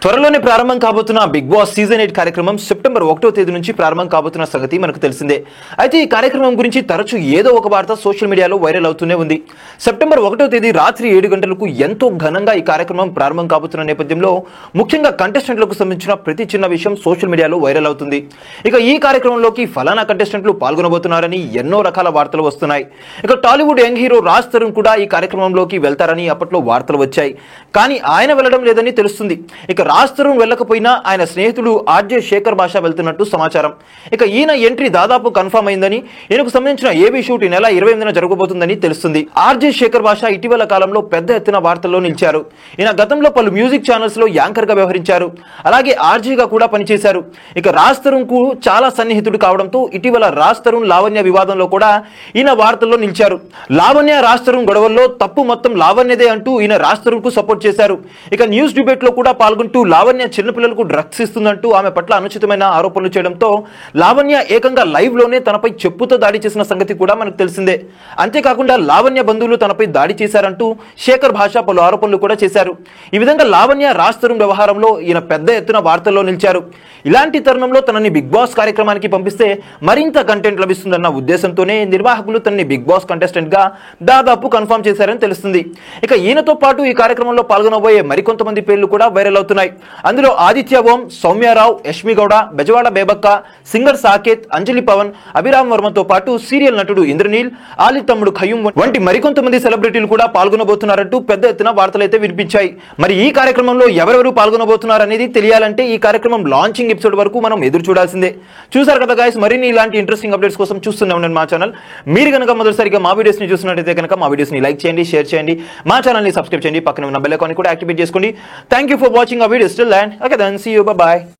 త్వరలోనే ప్రారంభం కాబోతున్న బిగ్ బాస్ సీజన్ 8 కార్యక్రమం సెప్టెంబర్ 1వ తేదీ నుంచి ప్రారంభం కాబోతున్న సంగతి మనకు తెలిసిందే. అయితే ఈ కార్యక్రమం గురించి తరచూ ఏదో ఒక వార్త సోషల్ మీడియాలో వైరల్ అవుతూనే ఉంది. సెప్టెంబర్ 1వ తేదీ రాత్రి 7 గంటలకు ఎంతో ఘనంగా ఈ కార్యక్రమం ప్రారంభం కాబోతున్న నేపథ్యంలో ముఖ్యంగా కంటెస్టెంట్లకు సంబంధించిన ప్రతి చిన్న విషయం సోషల్ మీడియాలో వైరల్ అవుతుంది. ఇక ఈ కార్యక్రమంలోకి ఫలానా కంటెస్టెంట్లు పాల్గొనబోతున్నారని ఎన్నో రకాల వార్తలు వస్తున్నాయి. ఇక టాలీవుడ్ యంగ్ హీరో రాజ్ తరుణ్ కూడా ఈ కార్యక్రమంలోకి వెళ్తారని అప్పట్లో వార్తలు వచ్చాయి. కానీ ఆయన వెళ్ళడం లేదని తెలుస్తుంది. ఇక రాజ్ తరుణ్ వెళ్ళకపోయినా ఆయన స్నేహితుడు ఆర్జే శేఖర్ భాష వెళ్తున్నట్టు సమాచారం. ఇక ఈయన ఎంట్రీ దాదాపు కన్ఫర్మ్ అయిందని, ఈయనకు సంబంధించిన ఏబీ షూట్ ఈ నెల 28న జరగబోతుందని తెలుస్తుంది. ఆర్జే శేఖర్ భాష ఇటీవల కాలంలో పెద్ద ఎత్తున వార్తల్లో నిలిచారు. ఈయన గతంలో పలు మ్యూజిక్ ఛానల్స్ లో యాంకర్ గా వ్యవహరించారు. అలాగే ఆర్జేగా కూడా పనిచేశారు. ఇక రాజ్ తరుణ్ కు చాలా సన్నిహితుడు కావడంతో ఇటీవల రాజ్ తరుణ్ లావణ్య వివాదంలో కూడా ఈయన వార్తల్లో నిలిచారు. లావణ్య రాజ్ తరుణ్ గొడవల్లో తప్పు మొత్తం లావణ్యదే అంటూ ఈయన రాజ్ తరుణ్ కు సపోర్ట్ చేశారు. ఇక న్యూస్ డిబేట్ లో కూడా పాల్గొంటూ లావణ్య చిన్నపిల్లలకు డ్రగ్స్ ఇస్తుందంటూ ఆమె పట్ల అనుచితమైన ఆరోపణలు చేయడంతో లావణ్య ఏకంగా లైవ్ లోనే తనపై చెప్పుతో దాడి చేసిన సంగతి కూడా మనకు తెలిసిందే. అంతేకాకుండా లావణ్య బంధువులు తనపై దాడి చేశారంటూ శేఖర్ భాష పలు ఆరోపణలు కూడా చేశారు. ఈ విధంగా లావణ్య రాజ్ తరుణ్ వ్యవహారంలో ఈయన పెద్ద ఎత్తున వార్తల్లో నిలిచారు. ఇలాంటి తరుణంలో తనని బిగ్ బాస్ కార్యక్రమానికి పంపిస్తే మరింత కంటెంట్ లభిస్తుందన్న ఉద్దేశంతోనే నిర్వాహకులు తనని బిగ్ బాస్ కంటెస్టెంట్ గా దాదాపు కన్ఫర్మ్ చేశారని తెలుస్తుంది. ఇక ఈయనతో పాటు ఈ కార్యక్రమంలో పాల్గొనబోయే మరికొంతమంది పేర్లు కూడా వైరల్ అవుతున్నాయి. అందులో ఆదిత్య ఓం, సౌమ్యారావు, యష్మి గౌడ, బెజవాడ బేబక్క, సింగర్ సాకేత్, అంజలి పవన్, అభిరామ్ వర్మతో పాటు సీరియల్ నటుడు ఇంద్రనీల్, ఆలి తమ్ముడు ఖయ్యూమ్ వంటి మరికొంతమంది సెలబ్రిటీలు కూడా పాల్గొనబోతున్నారంటూ పెద్ద ఎత్తున వార్తలైతే వినిపించాయి. మరి ఈ కార్యక్రమంలో ఎవరెవరు పాల్గొనబోతున్నారు అనేది తెలియాలంటే ఈ కార్యక్రమం లాంచింగ్ ఎపిసోడ్ వరకు మనం ఎదురు చూడాల్సిందే. చూసారు కదా గైస్, మరిన్ని ఇలాంటి ఇంట్రెస్టింగ్ అప్డేట్స్ కోసం చూస్తూనే ఉండండి మా ఛానల్. మీరు కనుక మొదటిసారిగా మా వీడియోస్ ని చూస్తున్నట్టయితే కనుక మా వీడియోస్ ని లైక్ చేయండి, షేర్ చేయండి, మా ఛానల్ ని సబ్స్క్రైబ్ చేయండి, పక్కన ఉన్న బెల్ ఐకాన్ కూడా యాక్టివేట్ చేసుకోండి. థ్యాంక్ యూ ఫర్ వాచింగ్ ఆ videos. Till then, okay then, see you, bye bye.